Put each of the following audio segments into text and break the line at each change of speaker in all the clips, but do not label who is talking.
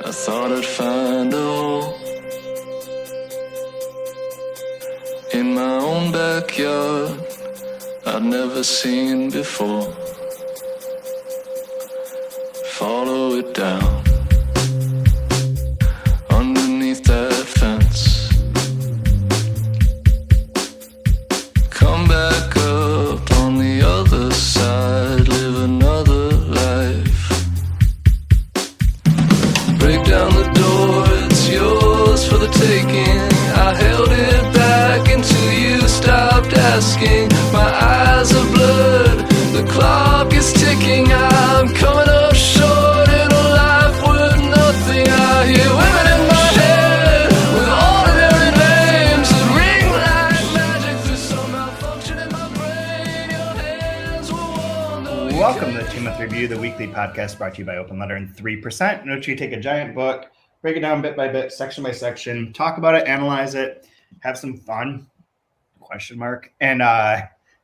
I thought I'd find a hole in my own backyard I'd never seen before. Follow it down underneath that fence. Come back up on the other side, live another life. Break down the door, it's yours for the taking. I held it back until you stopped asking. My eyes are blurred, the clock is ticking. I'm coming up short in a life worth nothing. I hear women in my head with ordinary names that ring like magic through some malfunction in my brain. Your hands will wander.
Welcome to the 2 Month Review, the weekly podcast brought to you by Open Letter and 3%, in which we take a giant book, break it down bit by bit, section by section, talk about it, analyze it, have some fun, and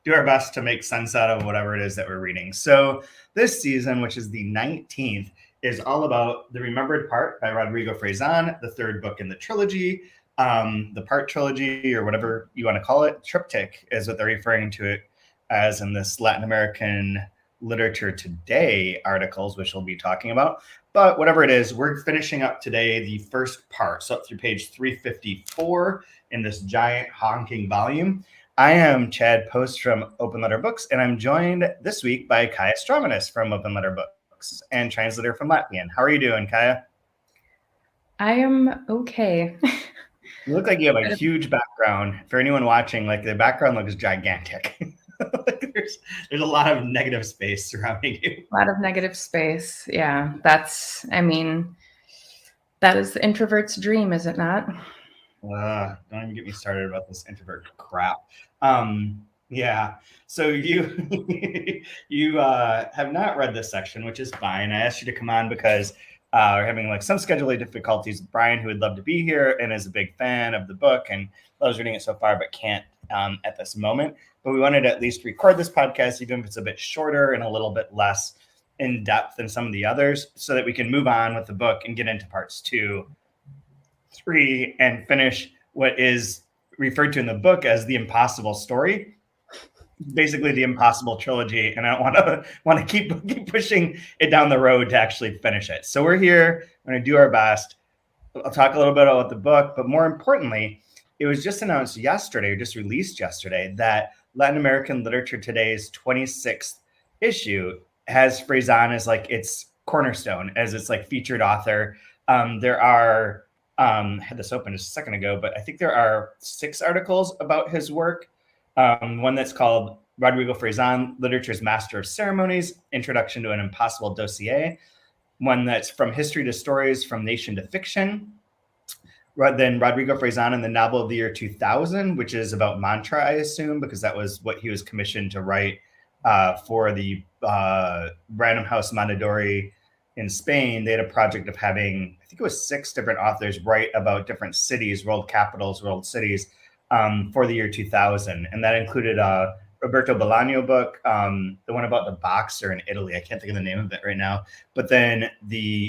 do our best to make sense out of whatever it is that we're reading. So this season, which is the 19th, is all about The Remembered Part by Rodrigo Fresán, the third book in the trilogy, the part trilogy, or whatever you want to call it. Triptych is what they're referring to it as in this Latin American Literature Today articles, which we'll be talking about. But whatever it is, we're finishing up today the first part, so up through page 354 in this giant honking volume. I am Chad Post from Open Letter Books, and I'm joined this week by Kaija Stromanis from Open Letter Books and translator from Latvian. How are you doing, Kaija?
I am okay.
You look like you have a huge background. For anyone watching, like the background looks gigantic. Like there's a lot of negative space surrounding you.
A lot of negative space. Yeah, that is the introvert's dream, is it not?
Don't even get me started about this introvert crap. Yeah. So you you have not read this section, which is fine. I asked you to come on because we're having like some scheduling difficulties with Brian, who would love to be here and is a big fan of the book and loves reading it so far, but can't at this moment. But we wanted to at least record this podcast, even if it's a bit shorter and a little bit less in depth than some of the others, so that we can move on with the book and get into parts 2, 3, and finish what is referred to in the book as the Impossible story, basically the Impossible trilogy. And I don't want to keep pushing it down the road to actually finish it. So we're here. We're going to do our best. I'll talk a little bit about the book, but more importantly, it was just announced yesterday, or just released yesterday, that Latin American Literature Today's 26th issue has Fresán as like its cornerstone, as its like featured author. There are I had this open just a second ago, but I think there are 6 articles about his work. One that's called Rodrigo Fresán, Literature's Master of Ceremonies, Introduction to an Impossible Dossier. One that's From History to Stories, From Nation to Fiction. Then Rodrigo Fresán and the Novel of the Year 2000, which is about mantra, I assume, because that was what he was commissioned to write for the Random House Mondadori in Spain. They had a project of having, I think it was 6 different authors write about different cities, world capitals, world cities for the year 2000. And that included Roberto Bolaño book, the one about the boxer in Italy. I can't think of the name of it right now. But then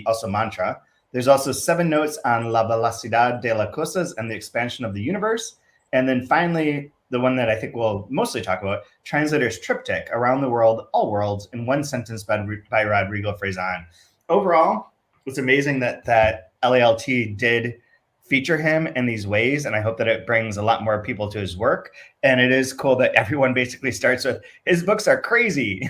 also mantra. There's also 7 notes on La Velocidad de las Cosas and the expansion of the universe. And then finally, the one that I think we'll mostly talk about, Translator's Triptych, Around the World, All Worlds, in One Sentence by Rodrigo Fresán. Overall, it's amazing that LALT did feature him in these ways, and I hope that it brings a lot more people to his work. And it is cool that everyone basically starts with, his books are crazy.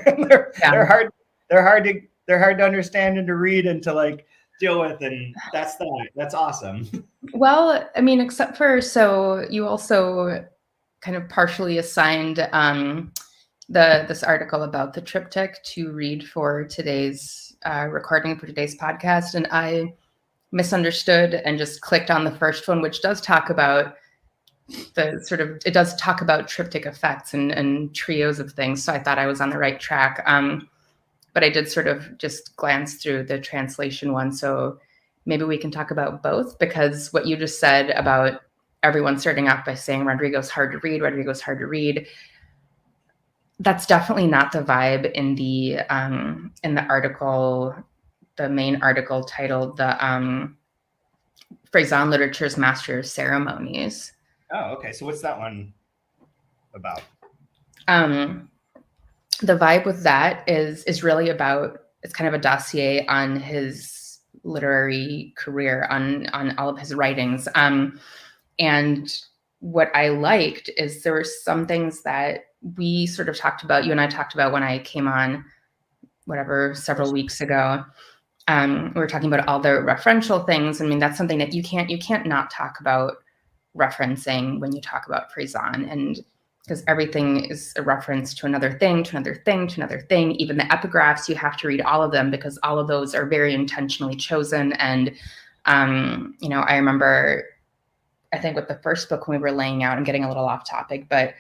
they're hard to understand and to read and to like deal with, and that's awesome.
Well, I mean, except for, so you also kind of partially assigned this article about the triptych to read for today's recording for today's podcast, and I misunderstood and just clicked on the first one, which does talk about it does talk about triptych effects and trios of things. So I thought I was on the right track. But I did sort of just glance through the translation one. So maybe we can talk about both, because what you just said about everyone starting off by saying Rodrigo's hard to read, that's definitely not the vibe in the article the main article titled "The Fresán Literature's Master of Ceremonies."
Oh, okay. So what's that one about?
The vibe with that is really about, it's kind of a dossier on his literary career, on all of his writings. And what I liked is there were some things that we sort of talked about, you and I talked about when I came on, several weeks ago. We were talking about all the referential things. I mean, that's something that you can't not talk about referencing when you talk about Fresán, and because everything is a reference to another thing, to another thing, to another thing. Even the epigraphs, you have to read all of them because all of those are very intentionally chosen. And, I remember, I think with the first book when we were laying out, I'm getting a little off topic, but,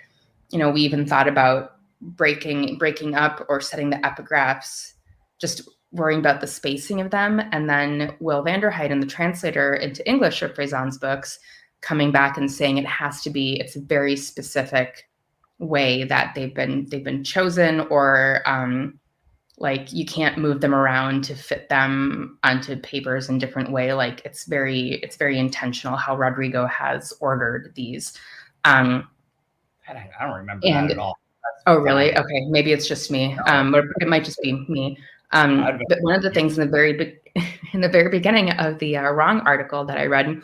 we even thought about breaking up or setting the epigraphs, just worrying about the spacing of them. And then Will Vanderheiden, the translator into English of Fresán's books, coming back and saying it's a very specific way that they've been chosen, or like you can't move them around to fit them onto papers in different way. Like it's very intentional how Rodrigo has ordered these.
I don't remember that at all.
Oh, really? Okay, maybe it's just me. Or it might just be me. But one of the things in the very beginning of the Wrong article that I read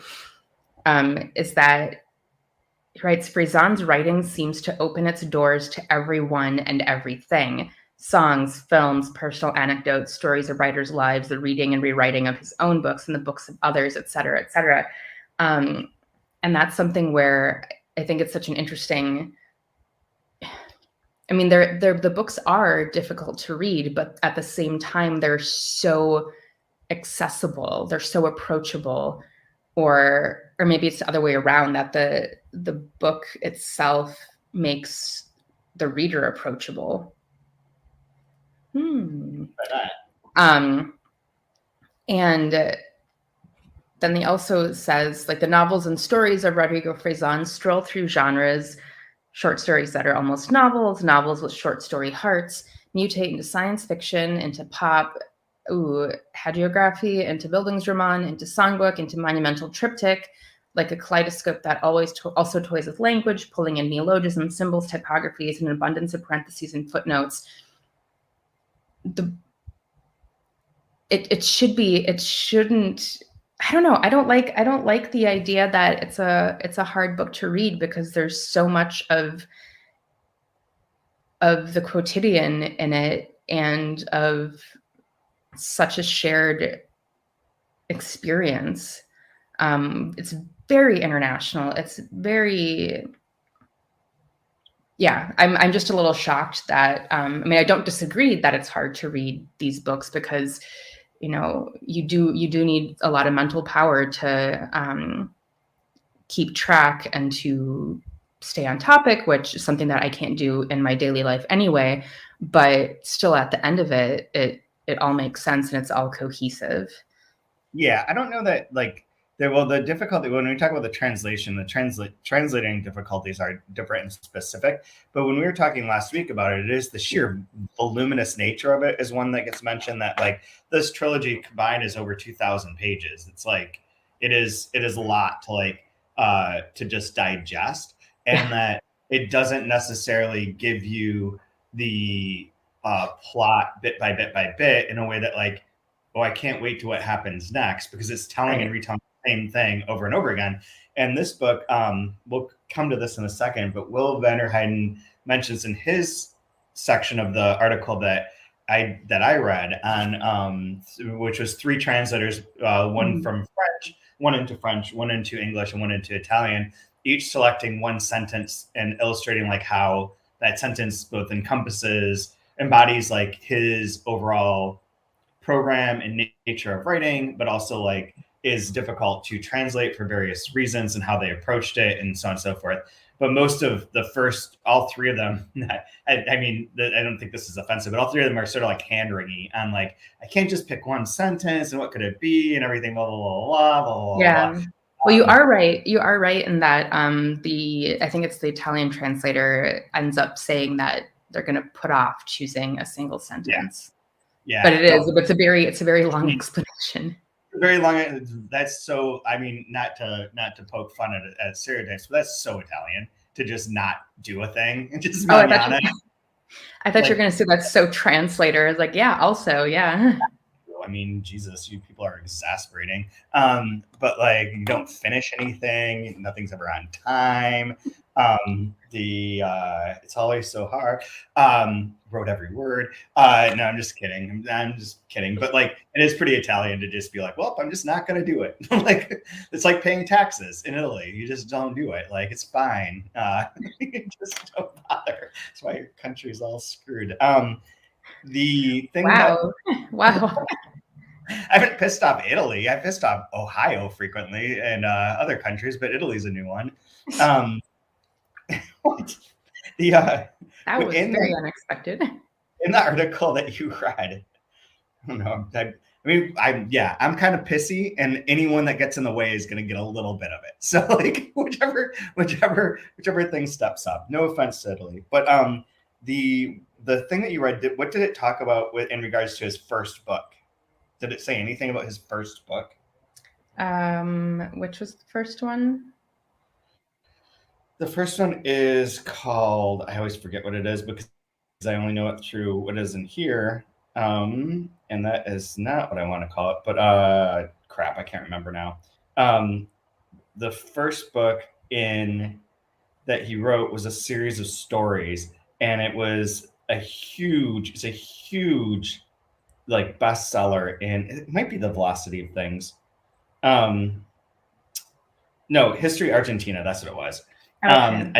is that he writes, Fresán's writing seems to open its doors to everyone and everything. Songs, films, personal anecdotes, stories of writers' lives, the reading and rewriting of his own books and the books of others, et cetera, et cetera. And that's something where I think it's such an interesting... I mean, the books are difficult to read, but at the same time, they're so accessible. They're so approachable. Or maybe it's the other way around, that the book itself makes the reader approachable. And then he also says, like, the novels and stories of Rodrigo Fresán stroll through genres, short stories that are almost novels, novels with short story hearts, mutate into science fiction, into pop, hagiography, into Bildungsroman, into songbook, into monumental triptych, like a kaleidoscope that always also toys with language, pulling in neologisms, symbols, typographies, and an abundance of parentheses and footnotes. It shouldn't. I don't know. I don't like the idea that it's a hard book to read, because there's so much of the quotidian in it, and of such a shared experience. It's very international. It's very, I'm just a little shocked that, I mean, I don't disagree that it's hard to read these books, because, you do need a lot of mental power to keep track and to stay on topic, which is something that I can't do in my daily life anyway. But still, at the end of it, it all makes sense and it's all cohesive.
Yeah, I don't know that, like, the difficulty, when we talk about the translation, translating difficulties are different and specific. But when we were talking last week about it, it is the sheer voluminous nature of it is one that gets mentioned, that, like, this trilogy combined is over 2,000 pages. It's like, it is a lot to, like, to just digest, and that it doesn't necessarily give you the plot bit by bit by bit in a way that, like, oh, I can't wait to what happens next, because it's telling and retelling the same thing over and over again. And this book, we'll come to this in a second, but Will Vanderheiden mentions in his section of the article that I read on, which was 3 translators, one from French, one into French, one into English, and one into Italian, each selecting one sentence and illustrating, like, how that sentence both embodies, like, his overall program and nature of writing, but also, like, is difficult to translate for various reasons and how they approached it and so on and so forth. But most of all 3 of them, I mean, I don't think this is offensive, but all 3 of them are sort of like hand-wringy on, like, I can't just pick one sentence and what could it be and everything, blah, blah, blah, blah, blah, blah.
Yeah. Well, you are right. You are right in that I think it's the Italian translator ends up saying that they're going to put off choosing a single sentence.
Yeah.
But it is. But it's a very long explanation.
Very long. That's so. I mean, not to poke fun at stereotypes, but that's so Italian to just not do a thing and just manana.
I thought you were going to say that's so translator. Like, yeah, also, yeah.
I mean, Jesus, you people are exasperating. But like, you don't finish anything. Nothing's ever on time. It's always so hard. Wrote every word. No, I'm just kidding. I'm just kidding. But like, it is pretty Italian to just be like, well, I'm just not going to do it. Like, it's like paying taxes in Italy. You just don't do it. Like, it's fine. You just don't bother. That's why your country's all screwed. The thing
Wow.
I haven't pissed off Italy. I pissed off Ohio frequently and other countries, but Italy's a new one. That was
very unexpected.
In the article that you read, I don't know. I'm kind of pissy, and anyone that gets in the way is going to get a little bit of it. So like whichever thing steps up. No offense to Italy, but the thing that you read, what did it talk about in regards to his first book? Did it say anything about his first book?
Which was the first one?
The first one is called, I always forget what it is because I only know it through what is in here. And that is not what I want to call it, but crap, I can't remember now. The first book that he wrote was a series of stories, and it was a huge like bestseller, and it might be The Velocity of Things. No, History Argentina. That's what it was. Okay.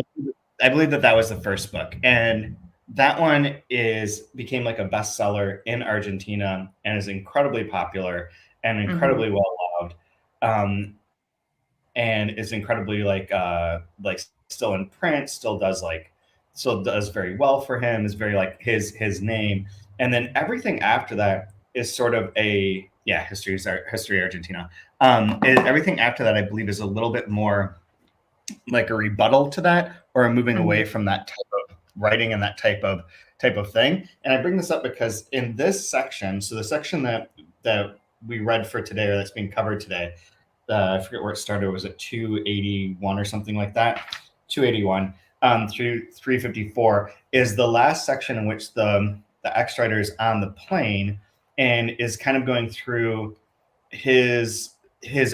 I believe that was the first book, and that one became like a bestseller in Argentina and is incredibly popular and incredibly well loved, and is incredibly like still in print, still does very well for him. Is very like his name. And then everything after that is sort of History Argentina. Everything after that, I believe, is a little bit more like a rebuttal to that, or a moving away from that type of writing and that type of thing. And I bring this up because in this section, so the section that we read for today, or that's being covered today, I forget where it started. Was it 281 or something like that? 281 through 354 is the last section in which the ex-writer is on the plane and is kind of going through his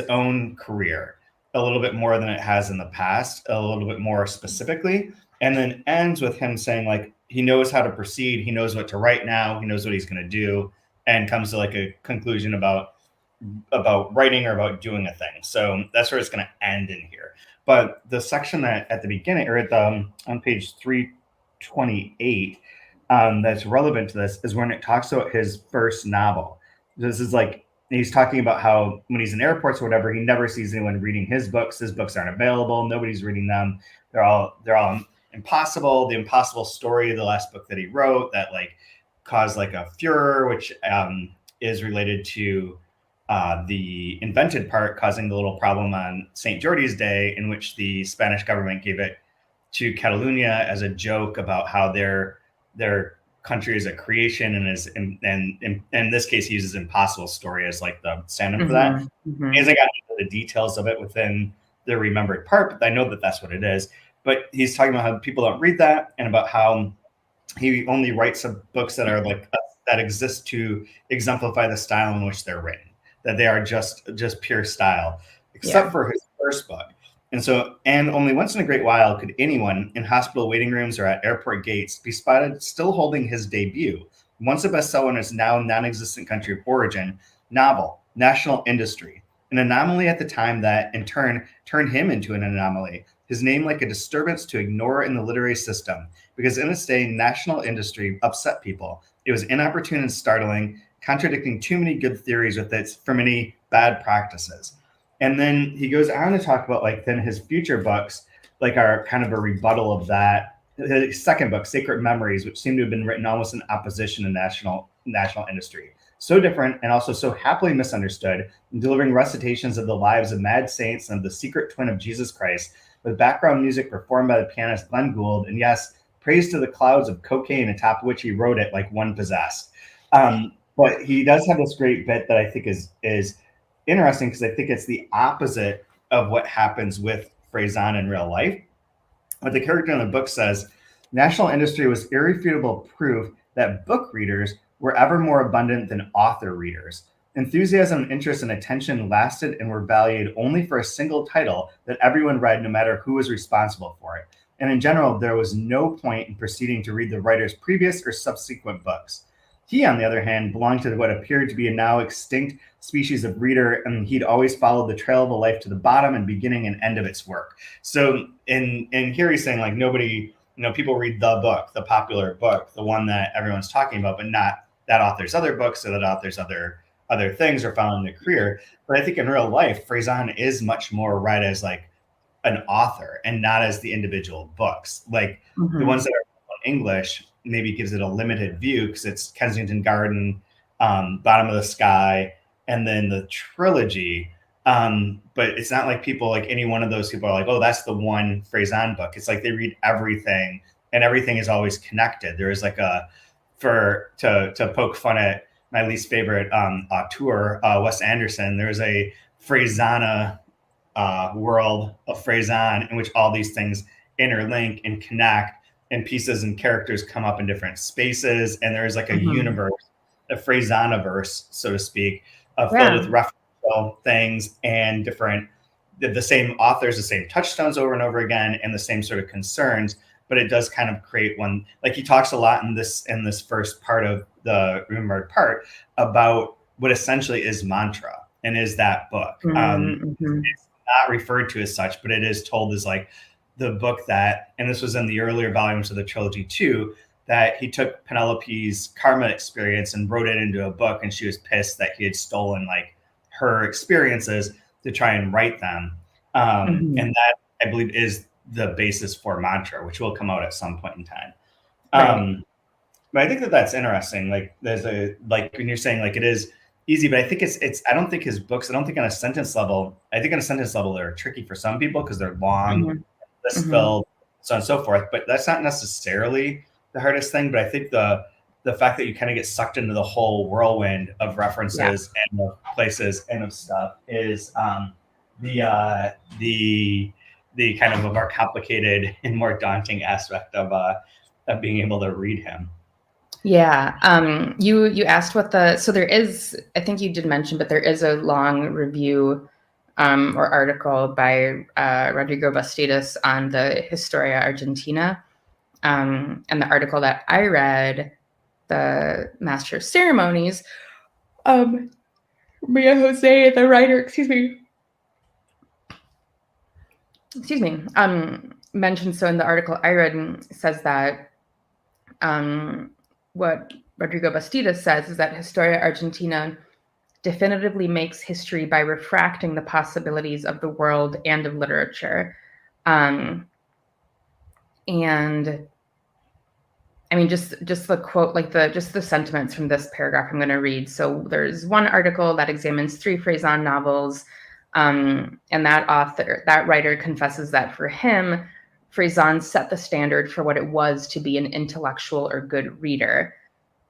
own career a little bit more than it has in the past, a little bit more specifically, and then ends with him saying like he knows how to proceed, he knows what to write now, he knows what he's going to do, and comes to like a conclusion about writing or about doing a thing. So that's where it's going to end in here. But the section that at the beginning, or on page 328, that's relevant to this is when it talks about his first novel. This is like, he's talking about how when he's in airports or whatever, he never sees anyone reading his books. His books aren't available. Nobody's reading them. They're all impossible. The Impossible Story, the last book that he wrote that like caused like a furor, which is related to the invented part causing the little problem on St. Jordi's Day, in which the Spanish government gave it to Catalonia as a joke about how their country is a creation, and in this case he uses Impossible Story as like the stand-in for that. He hasn't got into the details of it within the remembered part, but I know that that's what it is. But he's talking about how people don't read that, and about how he only writes books that are like that exist to exemplify the style in which they're written, that they are just pure style, except for his first book. And only once in a great while could anyone in hospital waiting rooms or at airport gates be spotted still holding his debut, once a bestseller in his now non-existent country of origin, novel, national industry, an anomaly at the time that in turn turned him into an anomaly, his name like a disturbance to ignore in the literary system, because in its day, national industry upset people. It was inopportune and startling, contradicting too many good theories with its for many bad practices. And then he goes on to talk about like then his future books like are kind of a rebuttal of that. His second book, Sacred Memories, which seemed to have been written almost in opposition to national industry. So different and also so happily misunderstood, delivering recitations of the lives of mad saints and of the secret twin of Jesus Christ, with background music performed by the pianist Glenn Gould, and yes, praise to the clouds of cocaine atop which he wrote it like one possessed. But he does have this great bit that I think is interesting, because I think it's the opposite of what happens with Fresán in real life. But the character in the book says, national industry was irrefutable proof that book readers were ever more abundant than author readers. Enthusiasm, interest, and attention lasted and were valued only for a single title that everyone read, no matter who was responsible for it. And in general, there was no point in proceeding to read the writer's previous or subsequent books. He, on the other hand, belonged to what appeared to be a now extinct species of reader, and he'd always followed the trail of a life to the bottom and beginning and end of its work. So in here he's saying, like, nobody, people read the book, the popular book, the one that everyone's talking about, but not that author's other books or that author's other things or following their career. But I think in real life, Fresán is much more read as like an author and not as the individual books. Like the ones that are in English maybe gives it a limited view because it's Kensington Garden, Bottom of the Sky, and then the trilogy. But it's not like people, like any one of those people are like, oh, that's the one Fresán book. It's like they read everything, and everything is always connected. There is like to poke fun at my least favorite auteur, Wes Anderson, there's a Fresana world of Fresán in which all these things interlink and connect, and pieces and characters come up in different spaces, and there's like a universe, a Fresaniverse, so to speak, filled with referential things and different, the same authors, the same touchstones over and over again, and the same sort of concerns. But it does kind of create one, like he talks a lot in this first part of the remembered part about what essentially is mantra and is that book. It's not referred to as such, but it is told as like the book that, and this was in the earlier volumes of the trilogy too, that he took Penelope's karma experience and wrote it into a book, and she was pissed that he had stolen like her experiences to try and write them. And that, I believe, is the basis for mantra, which will come out at some point in time. But I think that's interesting. Like there's when you're saying like it is easy, but I think I don't think his books, I don't think on a sentence level, I think on a sentence level, they're tricky for some people because they're long, list filled, so on and so forth. But that's not necessarily the hardest thing. But I think the fact that you kind of get sucked into the whole whirlwind of references and of places and of stuff is the kind of a more complicated and more daunting aspect of being able to read him.
Yeah. You asked so there is, I think you did mention, but there is a long review or article by Rodrigo Bastidas on the Historia Argentina. And the article that I read, the Master of Ceremonies, Maria Jose, the writer, excuse me, mentioned, so in the article I read, says that what Rodrigo Bastidas says is that Historia Argentina definitively makes history by refracting the possibilities of the world and of literature. And I mean, just the quote, like just the sentiments from this paragraph I'm going to read. So there's one article that examines 3 Fresán novels, and that writer confesses that for him, Fresán set the standard for what it was to be an intellectual or good reader.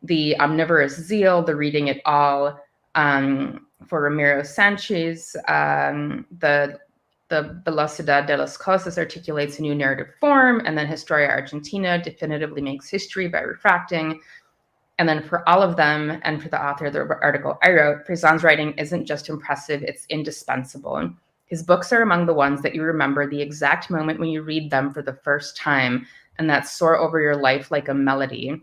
The omnivorous zeal, the reading it all. For Ramiro Sanchez, the Velocidad de las Cosas articulates a new narrative form, and then Historia Argentina definitively makes history by refracting. And then for all of them, and for the author of the article I wrote, Fresán's writing isn't just impressive, it's indispensable. His books are among the ones that you remember the exact moment when you read them for the first time, and that soar over your life like a melody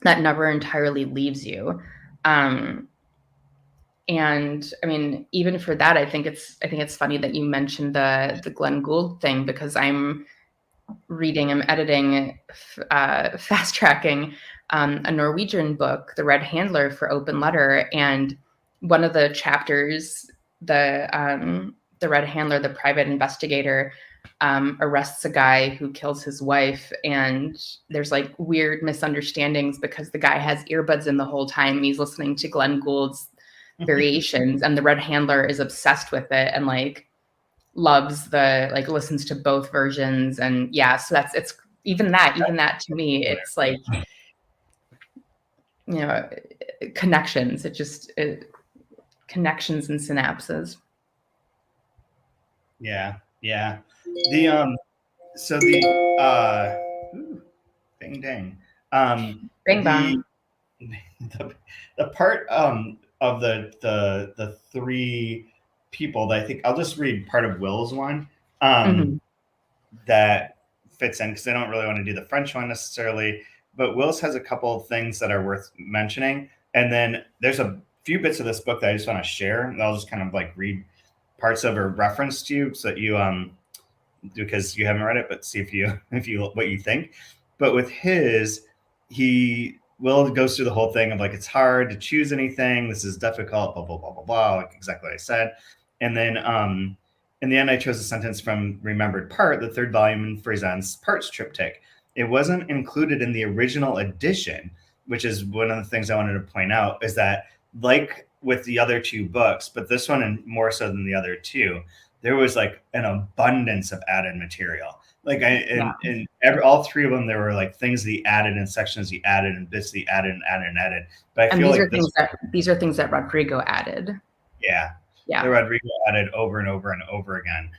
that never entirely leaves you. And I mean, even for that, I think it's funny that you mentioned the Glenn Gould thing, because I'm editing, fast tracking a Norwegian book, The Red Handler, for Open Letter, and one of the chapters, the Red Handler, the private investigator, arrests a guy who kills his wife, and there's like weird misunderstandings because the guy has earbuds in the whole time. He's listening to Glenn Gould's variations, and the Red Handler is obsessed with it and like loves listens to both versions. And yeah, so it's even that to me, it's like, connections. Connections and synapses.
Yeah. The so the ding dang.
Bing bang.
The part of the three people that I think I'll just read part of Will's one that fits in because I don't really want to do the French one necessarily, but Will's has a couple of things that are worth mentioning, and then there's a few bits of this book that I just want to share, and I'll just kind of like read parts of or reference to you so that you because you haven't read it, but see if you what you think. But with his, Will goes through the whole thing of like it's hard to choose anything. This is difficult. Blah blah blah blah blah. Like exactly what I said. And then in the end, I chose a sentence from Remembered Part, the third volume in Fresán's Parts triptych. It wasn't included in the original edition, which is one of the things I wanted to point out. Is that like with the other two books, but this one and more so than the other two, there was like an abundance of added material. Like all three of them, there were like things that he added and sections he added and bits that he added and added and added. But I feel like
these are things that Rodrigo added.
Yeah. That Rodrigo added over and over and over again.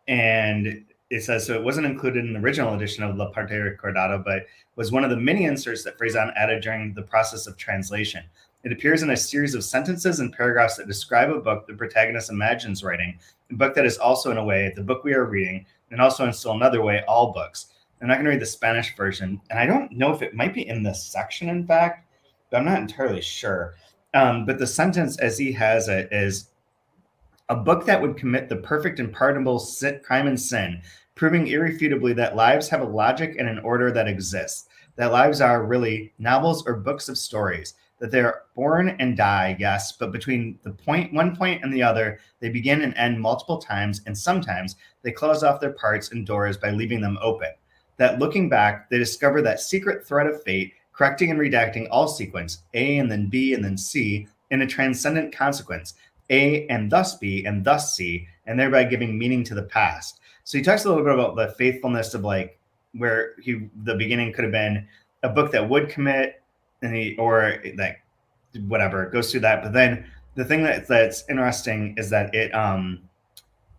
And it says, so it wasn't included in the original edition of La Parte Recordada, but was one of the many inserts that Fresán added during the process of translation. It appears in a series of sentences and paragraphs that describe a book the protagonist imagines writing, a book that is also, in a way, the book we are reading, and also in still another way, all books. I'm not going to read the Spanish version, and I don't know if it might be in this section, in fact, but I'm not entirely sure. But the sentence as he has it is, a book that would commit the perfect and pardonable crime and sin, proving irrefutably that lives have a logic and an order that exists, that lives are really novels or books of stories, that they're born and die, yes, but between one point and the other, they begin and end multiple times, and sometimes they close off their parts and doors by leaving them open. That looking back, they discover that secret thread of fate, correcting and redacting all sequence, A and then B and then C, in a transcendent consequence, A and thus B and thus C, and thereby giving meaning to the past. So he talks a little bit about the faithfulness of like where the beginning could have been a book that would commit, or like whatever, it goes through that. But then the thing that's interesting is that it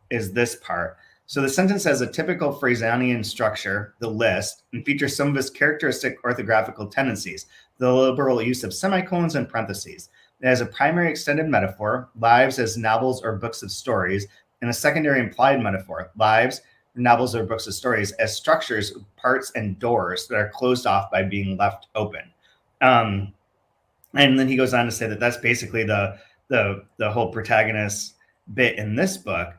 is this part. So the sentence has a typical Fresanian structure, the list, and features some of his characteristic orthographical tendencies, the liberal use of semicolons and parentheses. It has a primary extended metaphor, lives as novels or books of stories, and a secondary implied metaphor, lives, novels or books of stories, as structures, parts, and doors that are closed off by being left open. And then he goes on to say that that's basically the whole protagonist bit in this book.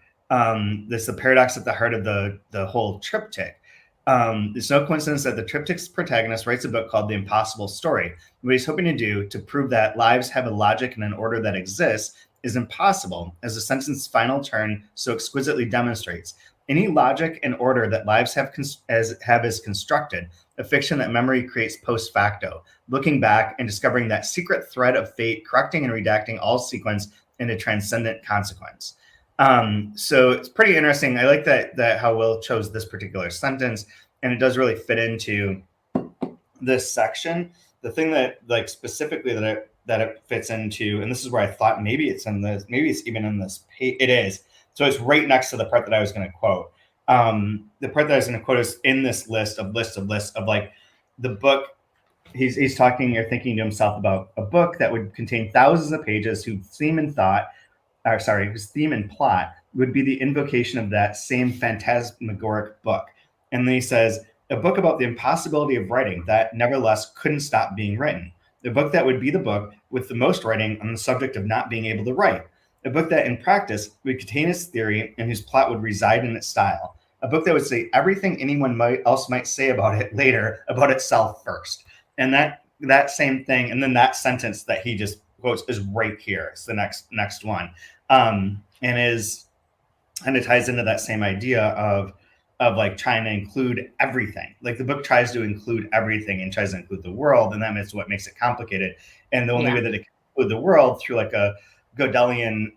This the paradox at the heart of the whole triptych. It's no coincidence that the triptych's protagonist writes a book called The Impossible Story. What he's hoping to do to prove that lives have a logic and an order that exists is impossible, as the sentence's final turn so exquisitely demonstrates. Any logic and order that lives have is constructed, a fiction that memory creates post facto, looking back and discovering that secret thread of fate, correcting and redacting all sequence into transcendent consequence. So it's pretty interesting. I like that how Will chose this particular sentence, and it does really fit into this section. The thing that like specifically that it fits into, and this is where I thought maybe it's even in this page. It is. So it's right next to the part that I was going to quote. The part that I was going to quote is in this list of like the book. He's talking or thinking to himself about a book that would contain thousands of pages whose theme and plot would be the invocation of that same phantasmagoric book. And then he says, a book about the impossibility of writing that nevertheless couldn't stop being written. The book that would be the book with the most writing on the subject of not being able to write. A book that in practice would contain its theory and whose plot would reside in its style. A book that would say everything anyone else might say about it later about itself first. And that same thing, and then that sentence that he just quotes is right here. It's the next one. And it ties into that same idea of like trying to include everything. Like the book tries to include everything and tries to include the world, and that is what makes it complicated. And the only way that it can include the world through like a Gödelian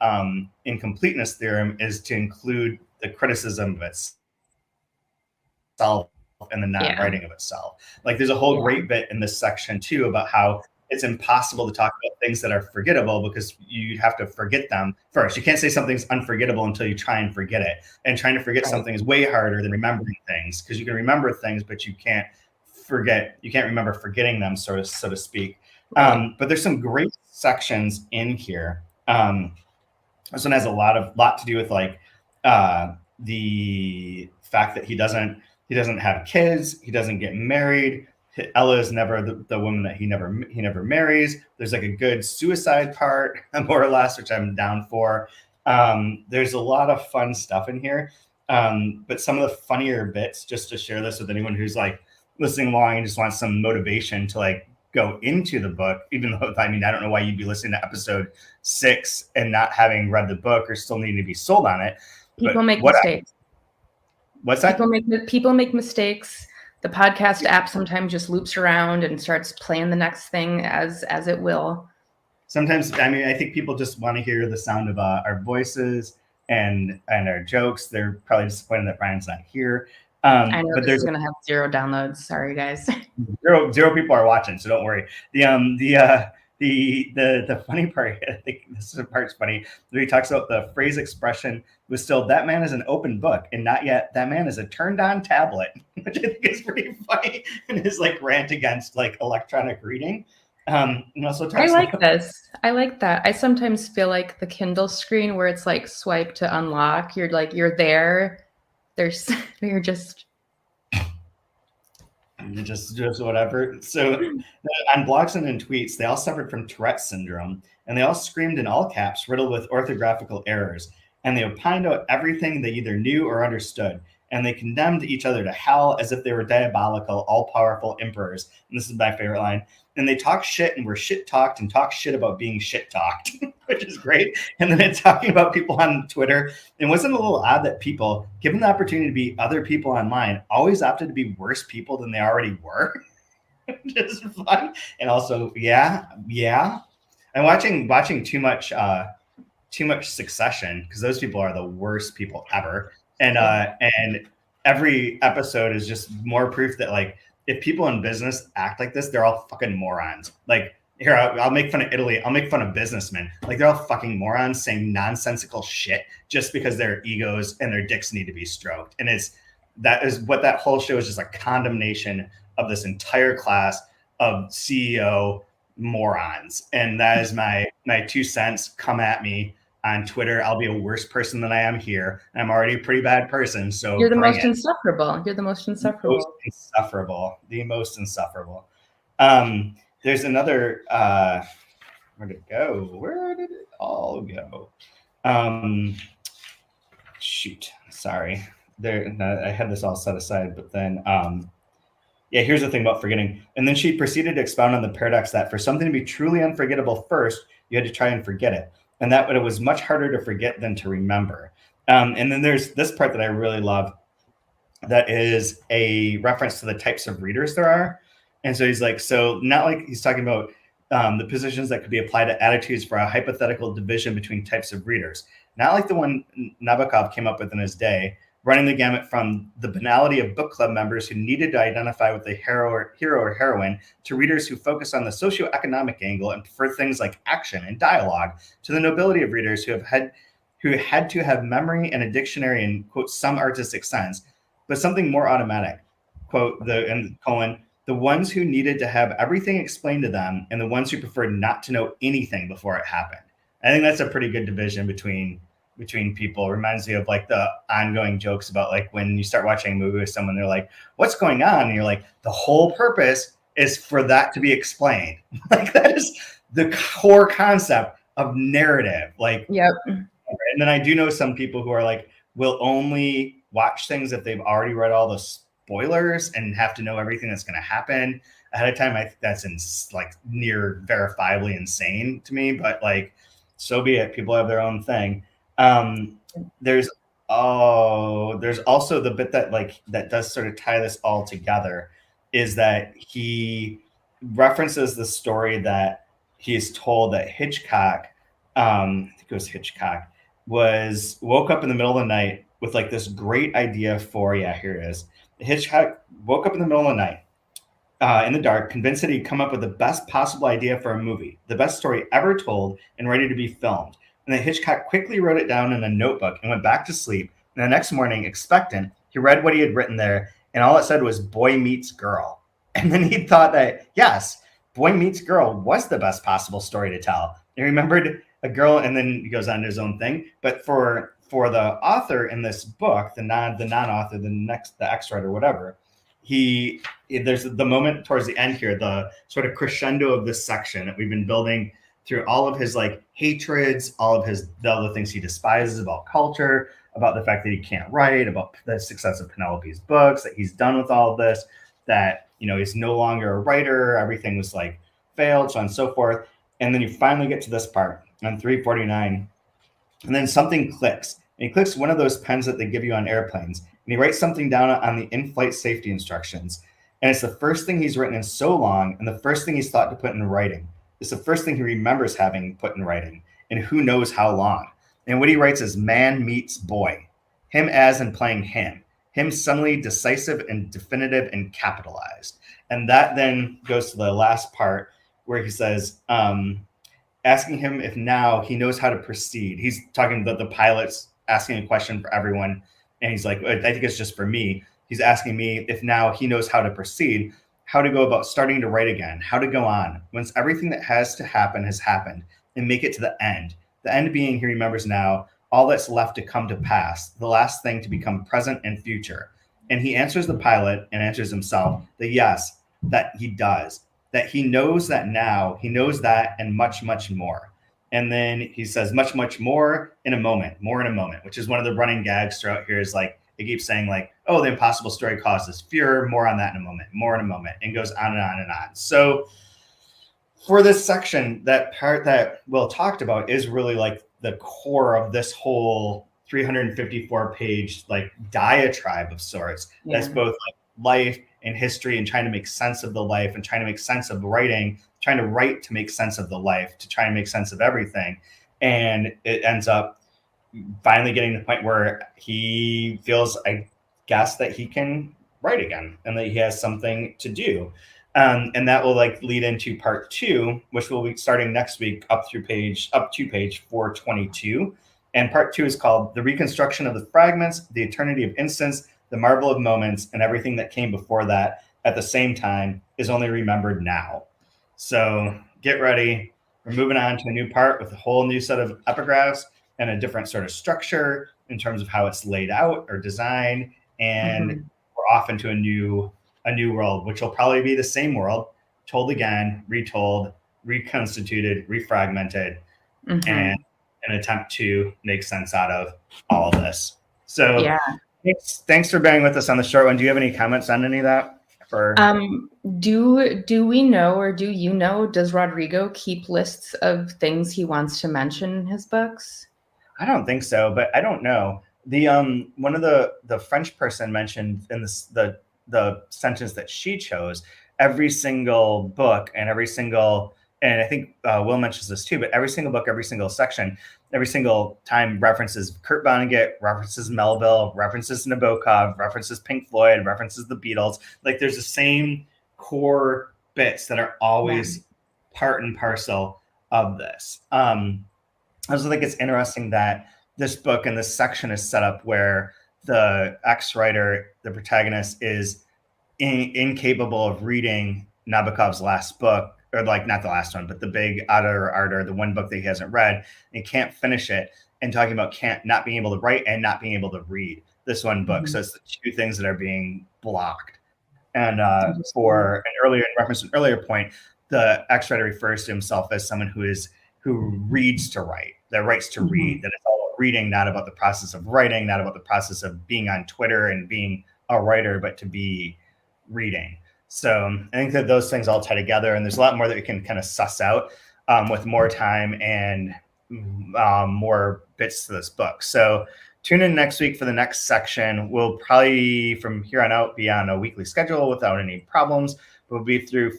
incompleteness theorem is to include the criticism of itself and the non-writing of itself. Like there's a whole great bit in this section too about how it's impossible to talk about things that are forgettable because you have to forget them first. You can't say something's unforgettable until you try and forget it. And trying to forget something is way harder than remembering things, because you can remember things, but you can't remember forgetting them, so to speak. But there's some great sections in here. This one has a lot to do with like the fact that he doesn't have kids, he doesn't get married. Ella is never the woman that he never marries. There's like a good suicide part, more or less, which I'm down for. There's a lot of fun stuff in here. But some of the funnier bits, just to share this with anyone who's like listening along and just wants some motivation to like go into the book, even though, I mean, I don't know why you'd be listening to episode 6 and not having read the book or still needing to be sold on it.
People make mistakes.
What's that?
People make mistakes. The podcast app sometimes just loops around and starts playing the next thing as it will.
Sometimes, I mean, I think people just want to hear the sound of our voices and our jokes. They're probably disappointed that Brian's not here.
I know, but this is going to have 0 downloads. Sorry, guys.
Zero people are watching, so don't worry. The funny part, I think this is part's funny, where he talks about the phrase expression was still, that man is an open book, and not yet, that man is a turned on tablet, which I think is pretty funny in his like rant against like electronic reading. And also
I like this. I like that. I sometimes feel like the Kindle screen where it's like swipe to unlock. You're there. You're just
whatever. So on blogs and in tweets, they all suffered from Tourette syndrome, and they all screamed in all caps, riddled with orthographical errors. And they opined out everything they either knew or understood. And they condemned each other to hell as if they were diabolical, all-powerful emperors. And this is my favorite line. And they talk shit and were shit-talked and talk shit about being shit-talked, which is great. And then it's talking about people on Twitter. And wasn't it a little odd that people, given the opportunity to be other people online, always opted to be worse people than they already were? Just fun. And also, yeah. I'm watching too much Succession, because those people are the worst people ever. And every episode is just more proof that like, if people in business act like this, they're all fucking morons. Like, here, I'll make fun of Italy. I'll make fun of businessmen. Like, they're all fucking morons saying nonsensical shit just because their egos and their dicks need to be stroked. And that is what that whole show is, just a condemnation of this entire class of CEO morons. And that is my 2 cents. Come at me on Twitter. I'll be a worse person than I am here. And I'm already a pretty bad person. So
you're the most insufferable. The most
insufferable. There's another, where'd it go? Where did it all go? Shoot, sorry. I had this all set aside, but then, here's the thing about forgetting. And then she proceeded to expound on the paradox that for something to be truly unforgettable first, you had to try and forget it. And that it was much harder to forget than to remember. And then there's this part that I really love that is a reference to the types of readers there are. And so he's like, so not like he's talking about the positions that could be applied to attitudes for a hypothetical division between types of readers. Not like the one Nabokov came up with in his day, running the gamut from the banality of book club members who needed to identify with the hero or heroine to readers who focus on the socioeconomic angle and prefer things like action and dialogue, to the nobility of readers who had to have memory and a dictionary in, quote, some artistic sense, but something more automatic, quote, the ones who needed to have everything explained to them and the ones who preferred not to know anything before it happened. I think that's a pretty good division between people. It reminds me of like the ongoing jokes about like when you start watching a movie with someone, they're like, what's going on? And you're like, the whole purpose is for that to be explained. Like, that is the core concept of narrative. Like,
yep.
And then I do know some people who are like, will only watch things if they've already read all the spoilers and have to know everything that's going to happen ahead of time. I think that's like near verifiably insane to me, but like, so be it. People have their own thing. There's also the bit that does sort of tie this all together, is that he references the story that he is told that Hitchcock, I think it was Hitchcock, woke up in the middle of the night with like this great idea for, here it is. Hitchcock woke up in the middle of the night in the dark, convinced that he'd come up with the best possible idea for a movie, the best story ever told and ready to be filmed. And then Hitchcock quickly wrote it down in a notebook and went back to sleep. And the next morning, expectant, he read what he had written there, and all it said was boy meets girl. And then he thought that, yes, boy meets girl was the best possible story to tell. He remembered a girl, and then he goes on to his own thing. But for the author in this book, the non-author, the ex-writer, whatever, there's the moment towards the end here, the sort of crescendo of this section that we've been building through all of his like hatreds, all of the other things he despises about culture, about the fact that he can't write, about the success of Penelope's books, that he's done with all of this, that, you know, he's no longer a writer, everything was like failed, so on and so forth. And then you finally get to this part on 349, and then something clicks. And he clicks one of those pens that they give you on airplanes, and he writes something down on the in-flight safety instructions. And it's the first thing he's written in so long, and the first thing he's thought to put in writing. It's the first thing he remembers having put in writing, and who knows how long. And what he writes is man meets boy. Him as in playing him. Him suddenly decisive and definitive and capitalized. And that then goes to the last part where he says, asking him if now he knows how to proceed. He's talking about the pilot's asking a question for everyone. And he's like, I think it's just for me. He's asking me if now he knows how to proceed, how to go about starting to write again, how to go on, once everything that has to happen has happened, and make it to the end. The end being, he remembers now, all that's left to come to pass, the last thing to become present and future. And he answers the pilot and answers himself that yes, that he does, that he knows that now, he knows that and much, much more. And then he says much, much more in a moment, which is one of the running gags throughout here is like, it keeps saying like, oh, the impossible story causes fear, more on that in a moment, and goes on and on and on. So for this section, that part that Will talked about is really like the core of this whole 354 page like diatribe of sorts. Yeah. That's both like life and history and trying to make sense of the life and trying to make sense of writing, trying to write to make sense of the life, to try and make sense of everything. And it ends up finally getting to the point where he feels, I guess, that he can write again and that he has something to do. And that will like lead into part 2, which will be starting next week up to page 422. And part 2 is called The Reconstruction of the Fragments, the Eternity of Instants, the Marvel of Moments, and everything that came before that at the same time is only remembered now. So get ready. We're moving on to a new part with a whole new set of epigraphs and a different sort of structure in terms of how it's laid out or designed. And we're off into a new world, which will probably be the same world, told again, retold, reconstituted, refragmented, and an attempt to make sense out of all of this. So yeah. Thanks for bearing with us on the short one. Do you have any comments on any of that?
Do we know, or do you know, does Rodrigo keep lists of things he wants to mention in his books?
I don't think so, but I don't know. The one of the French person mentioned in this, the sentence that she chose, every single book and every single, and I think Will mentions this too, but every single book, every single section, every single time references Kurt Vonnegut, references Melville, references Nabokov, references Pink Floyd, references the Beatles. Like there's the same core bits that are always part and parcel of this. I also think it's interesting that this book and this section is set up where the ex-writer, the protagonist, is incapable of reading Nabokov's last book, or like not the last one, but the big Ardor, the one book that he hasn't read, and can't finish it, and talking about not being able to write and not being able to read this one book. So it's the two things that are being blocked. And in reference to an earlier point, the ex-writer refers to himself as someone who reads to write, that writes to read, that it's all about reading, not about the process of writing, not about the process of being on Twitter and being a writer, but to be reading. So I think that those things all tie together, and there's a lot more that we can kind of suss out with more time and more bits to this book. So tune in next week for the next section. We'll probably from here on out be on a weekly schedule without any problems. We'll be through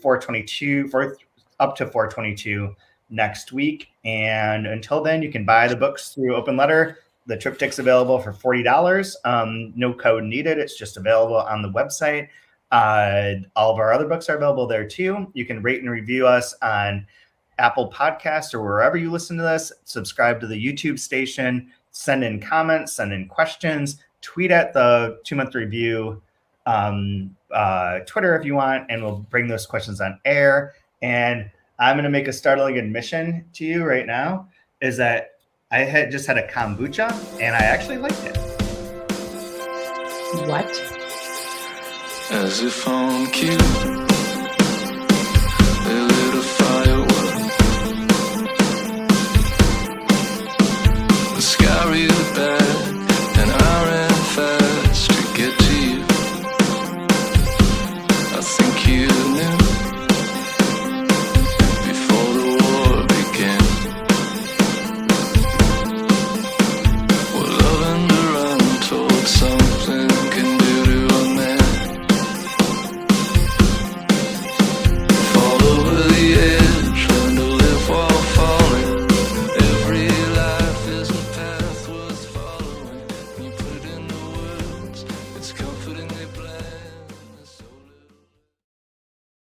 up to 422 next week. And until then, you can buy the books through Open Letter. The triptych's available for $40. No code needed. It's just available on the website. All of our other books are available there too. You can rate and review us on Apple Podcasts or wherever you listen to this. Subscribe to the YouTube station. Send in comments. Send in questions. Tweet at the 2 Month Review Twitter if you want, and we'll bring those questions on air. And I'm going to make a startling admission to you right now, is that I had just had a kombucha and I actually liked it.
What?
As if on cue.